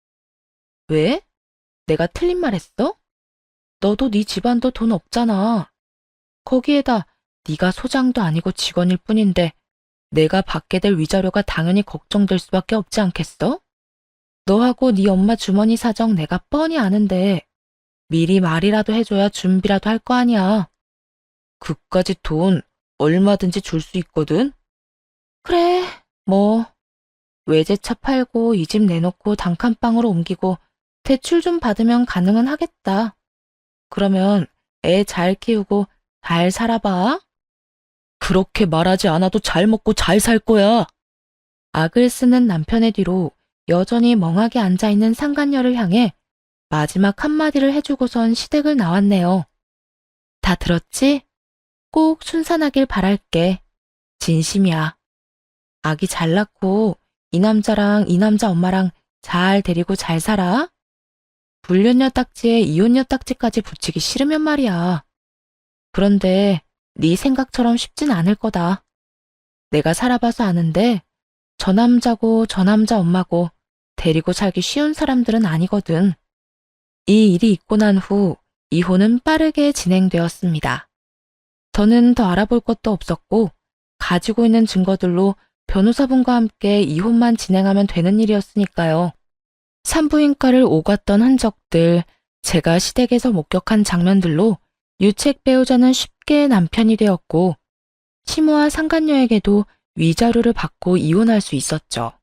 왜? 내가 틀린 말 했어? 너도 네 집안도 돈 없잖아. 거기에다 네가 소장도 아니고 직원일 뿐인데 내가 받게 될 위자료가 당연히 걱정될 수밖에 없지 않겠어? 너하고 네 엄마 주머니 사정 내가 뻔히 아는데 미리 말이라도 해줘야 준비라도 할 거 아니야. 그까짓 돈 얼마든지 줄 수 있거든? 그래, 뭐 외제차 팔고 이 집 내놓고 단칸방으로 옮기고 대출 좀 받으면 가능은 하겠다. 그러면 애 잘 키우고 잘 살아봐. 그렇게 말하지 않아도 잘 먹고 잘 살 거야. 악을 쓰는 남편의 뒤로 여전히 멍하게 앉아있는 상간녀를 향해 마지막 한마디를 해주고선 시댁을 나왔네요. 다 들었지? 꼭 순산하길 바랄게. 진심이야. 아기 잘 낳고 이 남자랑 이 남자 엄마랑 잘 데리고 잘 살아. 불륜녀 딱지에 이혼녀 딱지까지 붙이기 싫으면 말이야. 그런데 네 생각처럼 쉽진 않을 거다. 내가 살아봐서 아는데 저 남자고 저 남자 엄마고 데리고 살기 쉬운 사람들은 아니거든. 이 일이 있고 난 후 이혼은 빠르게 진행되었습니다. 저는 더 알아볼 것도 없었고 가지고 있는 증거들로 변호사분과 함께 이혼만 진행하면 되는 일이었으니까요. 산부인과를 오갔던 흔적들, 제가 시댁에서 목격한 장면들로 유책 배우자는 쉽게 남편이 되었고 시모와 상간녀에게도 위자료를 받고 이혼할 수 있었죠.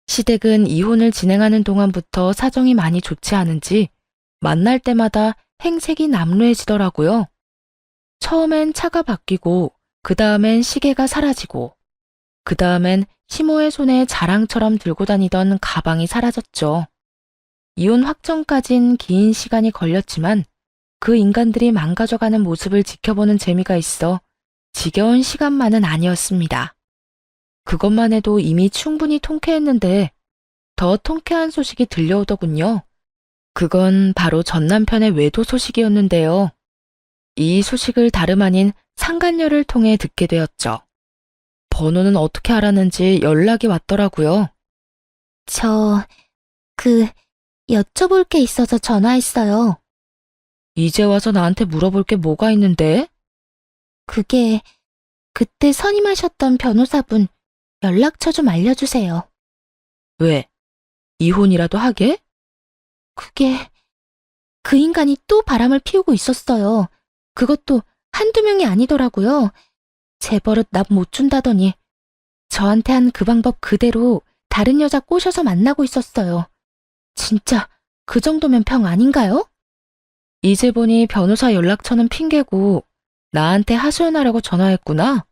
시댁은 이혼을 진행하는 동안부터 사정이 많이 좋지 않은지 만날 때마다 행색이 남루해지더라고요. 처음엔 차가 바뀌고 그 다음엔 시계가 사라지고 그 다음엔 시모의 손에 자랑처럼 들고 다니던 가방이 사라졌죠. 이혼 확정까진 긴 시간이 걸렸지만 그 인간들이 망가져가는 모습을 지켜보는 재미가 있어 지겨운 시간만은 아니었습니다. 그것만 해도 이미 충분히 통쾌했는데 더 통쾌한 소식이 들려오더군요. 그건 바로 전 남편의 외도 소식이었는데요. 이 소식을 다름 아닌 상간녀를 통해 듣게 되었죠. 번호는 어떻게 알았는지 연락이 왔더라고요. 여쭤볼 게 있어서 전화했어요. 이제 와서 나한테 물어볼 게 뭐가 있는데? 그게 그때 선임하셨던 변호사분 연락처 좀 알려주세요. 왜? 이혼이라도 하게? 그 인간이 또 바람을 피우고 있었어요. 그것도 한두 명이 아니더라고요. 제 버릇 납 못 준다더니 저한테 한 그 방법 그대로 다른 여자 꼬셔서 만나고 있었어요. 진짜 그 정도면 병 아닌가요? 이제 보니 변호사 연락처는 핑계고 나한테 하소연하려고 전화했구나.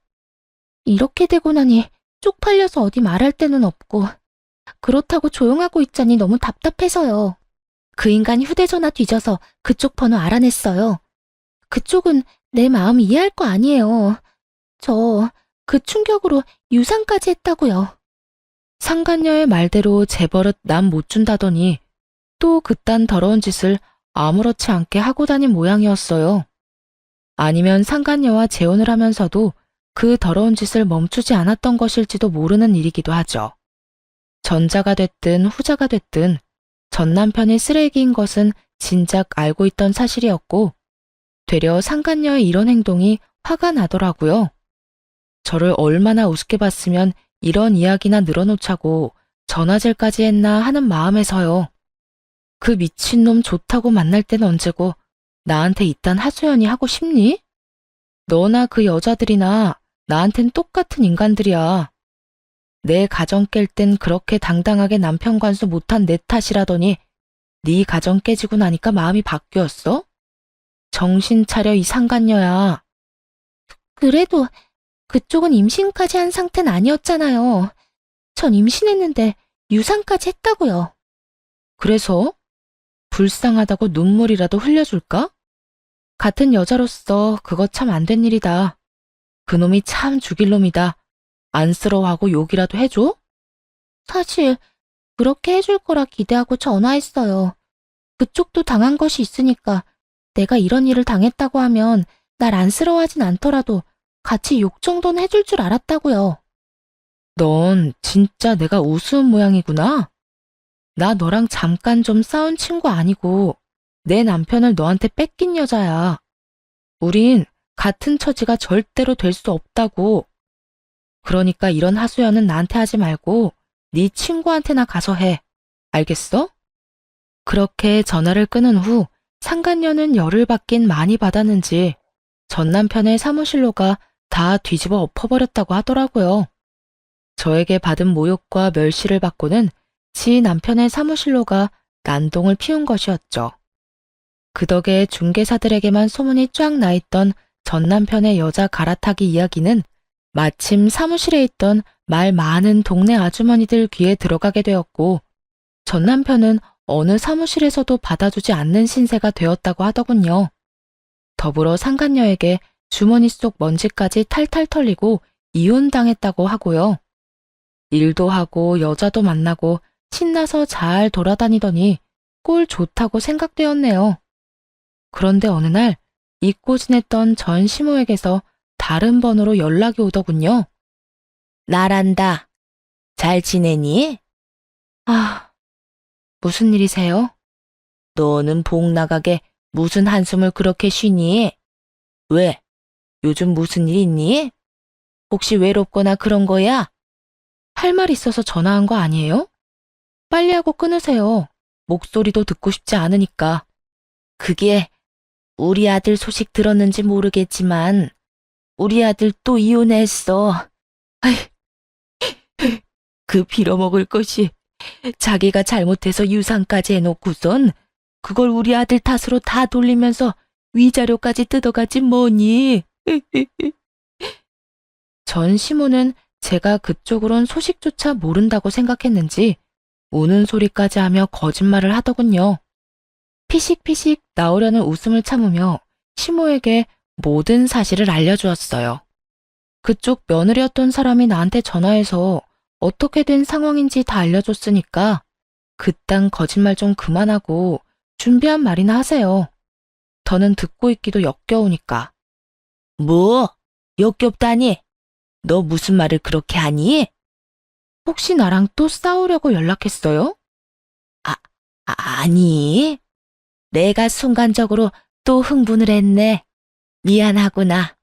이렇게 되고 나니 쪽팔려서 어디 말할 데는 없고 그렇다고 조용하고 있자니 너무 답답해서요. 그 인간 휴대전화 뒤져서 그쪽 번호 알아냈어요. 그쪽은 내 마음 이해할 거 아니에요. 저 그 충격으로 유산까지 했다고요. 상간녀의 말대로 제 버릇 남 못 준다더니 또 그딴 더러운 짓을 아무렇지 않게 하고 다닌 모양이었어요. 아니면 상간녀와 재혼을 하면서도 그 더러운 짓을 멈추지 않았던 것일지도 모르는 일이기도 하죠. 전자가 됐든 후자가 됐든 전 남편이 쓰레기인 것은 진작 알고 있던 사실이었고 되려 상간녀의 이런 행동이 화가 나더라고요. 저를 얼마나 우습게 봤으면 이런 이야기나 늘어놓자고 전화질까지 했나 하는 마음에서요. 그 미친놈 좋다고 만날 땐 언제고 나한테 이딴 하소연이 하고 싶니? 너나 그 여자들이나 나한텐 똑같은 인간들이야. 내 가정 깰 땐 그렇게 당당하게 남편 관수 못한 내 탓이라더니 네 가정 깨지고 나니까 마음이 바뀌었어? 정신 차려 이 상간녀야. 그래도 그쪽은 임신까지 한 상태는 아니었잖아요. 전 임신했는데 유산까지 했다고요. 그래서? 불쌍하다고 눈물이라도 흘려줄까? 같은 여자로서 그거 참 안 된 일이다. 그놈이 참 죽일 놈이다. 안쓰러워하고 욕이라도 해줘? 사실 그렇게 해줄 거라 기대하고 전화했어요. 그쪽도 당한 것이 있으니까 내가 이런 일을 당했다고 하면 날 안쓰러워하진 않더라도 같이 욕 정도는 해줄 줄 알았다고요. 넌 진짜 내가 우스운 모양이구나. 나 너랑 잠깐 좀 싸운 친구 아니고 내 남편을 너한테 뺏긴 여자야. 우린 같은 처지가 절대로 될 수 없다고. 그러니까 이런 하소연은 나한테 하지 말고 네 친구한테나 가서 해. 알겠어? 그렇게 전화를 끊은 후 상간녀는 열을 받긴 많이 받았는지 전 남편의 사무실로가 다 뒤집어 엎어버렸다고 하더라고요. 저에게 받은 모욕과 멸시를 받고는 지 남편의 사무실로가 난동을 피운 것이었죠. 그 덕에 중개사들에게만 소문이 쫙 나 있던 전 남편의 여자 갈아타기 이야기는 마침 사무실에 있던 말 많은 동네 아주머니들 귀에 들어가게 되었고 전 남편은 어느 사무실에서도 받아주지 않는 신세가 되었다고 하더군요. 더불어 상간녀에게 주머니 속 먼지까지 탈탈 털리고 이혼당했다고 하고요. 일도 하고 여자도 만나고 신나서 잘 돌아다니더니 꼴 좋다고 생각되었네요. 그런데 어느 날 잊고 지냈던 전 시모에게서 다른 번호로 연락이 오더군요. 나란다. 잘 지내니? 아, 무슨 일이세요? 너는 복 나가게 무슨 한숨을 그렇게 쉬니? 왜? 요즘 무슨 일 있니? 혹시 외롭거나 그런 거야? 할 말 있어서 전화한 거 아니에요? 빨리 하고 끊으세요. 목소리도 듣고 싶지 않으니까. 그게 우리 아들 소식 들었는지 모르겠지만 우리 아들 또 이혼했어. 아이, 그 빌어먹을 것이 자기가 잘못해서 유산까지 해놓고선 그걸 우리 아들 탓으로 다 돌리면서 위자료까지 뜯어가지 뭐니. 전 시모는 제가 그쪽으론 소식조차 모른다고 생각했는지 우는 소리까지 하며 거짓말을 하더군요. 피식피식 나오려는 웃음을 참으며 시모에게 모든 사실을 알려주었어요. 그쪽 며느리였던 사람이 나한테 전화해서 어떻게 된 상황인지 다 알려줬으니까 그딴 거짓말 좀 그만하고 준비한 말이나 하세요. 더는 듣고 있기도 역겨우니까. 뭐? 역겹다니? 너 무슨 말을 그렇게 하니? 혹시 나랑 또 싸우려고 연락했어요? 아니. 내가 순간적으로 또 흥분을 했네. 미안하구나.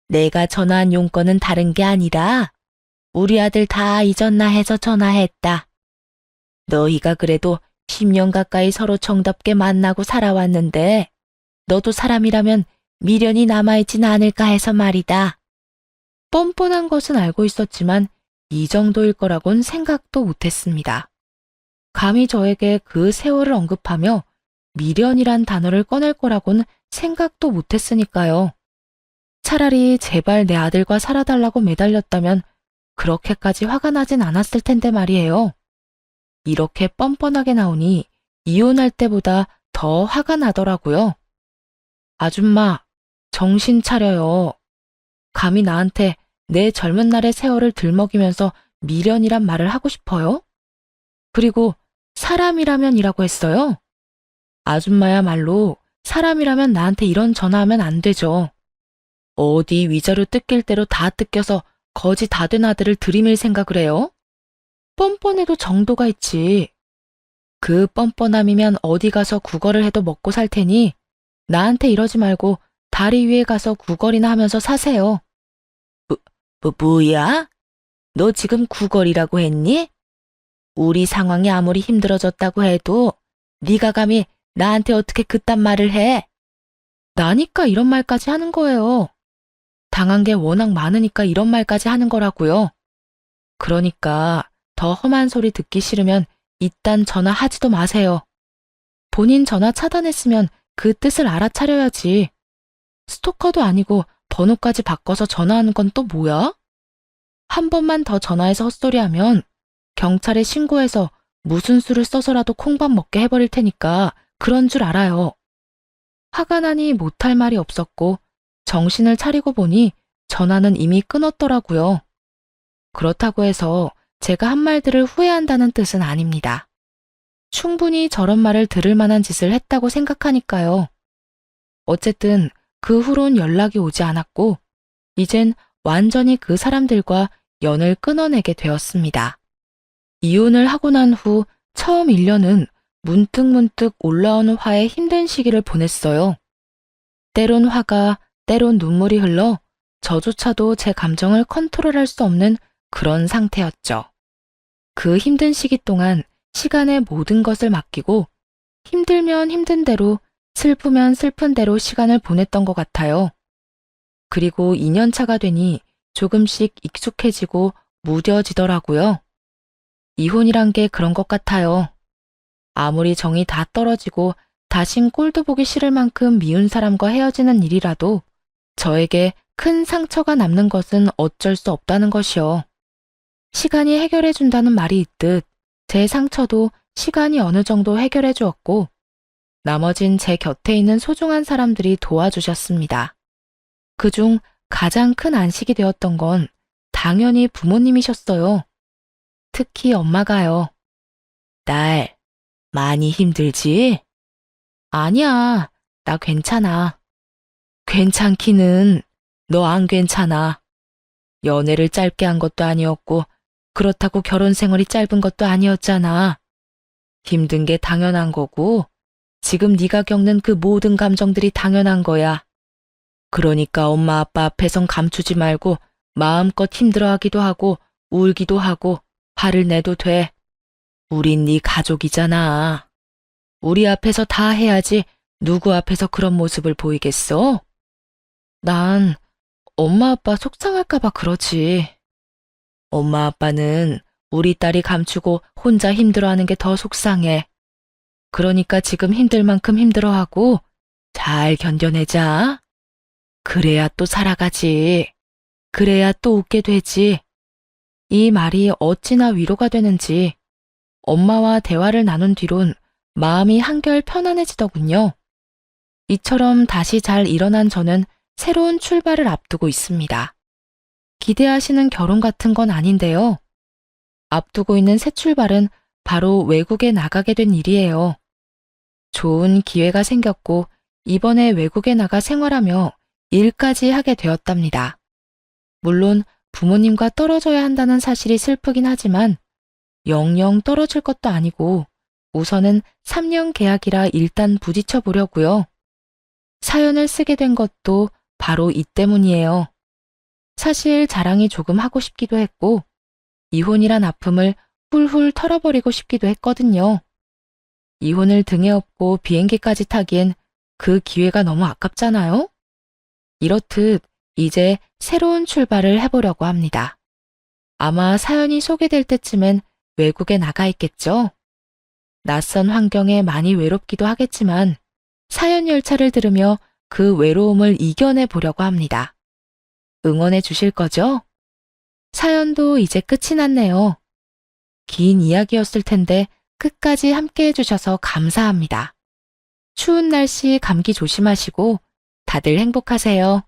내가 전화한 용건은 다른 게 아니라 우리 아들 다 잊었나 해서 전화했다. 너희가 그래도 10년 가까이 서로 정답게 만나고 살아왔는데 너도 사람이라면 미련이 남아있진 않을까 해서 말이다. 뻔뻔한 것은 알고 있었지만 이 정도일 거라곤 생각도 못했습니다. 감히 저에게 그 세월을 언급하며 미련이란 단어를 꺼낼 거라곤 생각도 못했으니까요. 차라리 제발 내 아들과 살아달라고 매달렸다면 그렇게까지 화가 나진 않았을 텐데 말이에요. 이렇게 뻔뻔하게 나오니 이혼할 때보다 더 화가 나더라고요. 아줌마, 정신 차려요. 감히 나한테 내 젊은 날의 세월을 들먹이면서 미련이란 말을 하고 싶어요? 그리고 사람이라면이라고 했어요? 아줌마야말로 사람이라면 나한테 이런 전화하면 안 되죠. 어디 위자료 뜯길 대로 다 뜯겨서 거지 다 된 아들을 들이밀 생각을 해요? 뻔뻔해도 정도가 있지. 그 뻔뻔함이면 어디 가서 구걸을 해도 먹고 살 테니 나한테 이러지 말고 다리 위에 가서 구걸이나 하면서 사세요. 뭐야? 너 지금 구걸이라고 했니? 우리 상황이 아무리 힘들어졌다고 해도 네가 감히 나한테 어떻게 그딴 말을 해? 나니까 이런 말까지 하는 거예요. 당한 게 워낙 많으니까 이런 말까지 하는 거라고요. 그러니까 더 험한 소리 듣기 싫으면 이딴 전화하지도 마세요. 본인 전화 차단했으면 그 뜻을 알아차려야지. 스토커도 아니고 번호까지 바꿔서 전화하는 건 또 뭐야? 한 번만 더 전화해서 헛소리하면 경찰에 신고해서 무슨 수를 써서라도 콩밥 먹게 해버릴 테니까 그런 줄 알아요. 화가 나니 못할 말이 없었고 정신을 차리고 보니 전화는 이미 끊었더라고요. 그렇다고 해서 제가 한 말들을 후회한다는 뜻은 아닙니다. 충분히 저런 말을 들을 만한 짓을 했다고 생각하니까요. 어쨌든 그 후론 연락이 오지 않았고 이젠 완전히 그 사람들과 연을 끊어내게 되었습니다. 이혼을 하고 난 후 처음 1년은 문득문득 올라오는 화에 힘든 시기를 보냈어요. 때론 화가, 때론 눈물이 흘러 저조차도 제 감정을 컨트롤할 수 없는 그런 상태였죠. 그 힘든 시기 동안 시간에 모든 것을 맡기고 힘들면 힘든 대로, 슬프면 슬픈 대로 시간을 보냈던 것 같아요. 그리고 2년 차가 되니 조금씩 익숙해지고 무뎌지더라고요. 이혼이란 게 그런 것 같아요. 아무리 정이 다 떨어지고 다신 꼴도 보기 싫을 만큼 미운 사람과 헤어지는 일이라도 저에게 큰 상처가 남는 것은 어쩔 수 없다는 것이요. 시간이 해결해 준다는 말이 있듯 제 상처도 시간이 어느 정도 해결해 주었고 나머진 제 곁에 있는 소중한 사람들이 도와주셨습니다. 그중 가장 큰 안식이 되었던 건 당연히 부모님이셨어요. 특히 엄마가요. 딸, 많이 힘들지? 아니야, 나 괜찮아. 괜찮기는 너 안 괜찮아. 연애를 짧게 한 것도 아니었고 그렇다고 결혼 생활이 짧은 것도 아니었잖아. 힘든 게 당연한 거고 지금 네가 겪는 그 모든 감정들이 당연한 거야. 그러니까 엄마 아빠 앞에선 감추지 말고 마음껏 힘들어하기도 하고 울기도 하고 화를 내도 돼. 우린 네 가족이잖아. 우리 앞에서 다 해야지 누구 앞에서 그런 모습을 보이겠어? 난 엄마 아빠 속상할까 봐 그러지. 엄마 아빠는 우리 딸이 감추고 혼자 힘들어하는 게 더 속상해. 그러니까 지금 힘들 만큼 힘들어하고 잘 견뎌내자. 그래야 또 살아가지. 그래야 또 웃게 되지. 이 말이 어찌나 위로가 되는지 엄마와 대화를 나눈 뒤론 마음이 한결 편안해지더군요. 이처럼 다시 잘 일어난 저는 새로운 출발을 앞두고 있습니다. 기대하시는 결혼 같은 건 아닌데요. 앞두고 있는 새 출발은 바로 외국에 나가게 된 일이에요. 좋은 기회가 생겼고 이번에 외국에 나가 생활하며 일까지 하게 되었답니다. 물론 부모님과 떨어져야 한다는 사실이 슬프긴 하지만 영영 떨어질 것도 아니고 우선은 3년 계약이라 일단 부딪혀 보려고요. 사연을 쓰게 된 것도 바로 이 때문이에요. 사실 자랑이 조금 하고 싶기도 했고 이혼이란 아픔을 훌훌 털어버리고 싶기도 했거든요. 이혼을 등에 업고 비행기까지 타기엔 그 기회가 너무 아깝잖아요? 이렇듯 이제 새로운 출발을 해보려고 합니다. 아마 사연이 소개될 때쯤엔 외국에 나가 있겠죠? 낯선 환경에 많이 외롭기도 하겠지만 사연 열차를 들으며 그 외로움을 이겨내 보려고 합니다. 응원해 주실 거죠? 사연도 이제 끝이 났네요. 긴 이야기였을 텐데 끝까지 함께 해주셔서 감사합니다. 추운 날씨 감기 조심하시고 다들 행복하세요.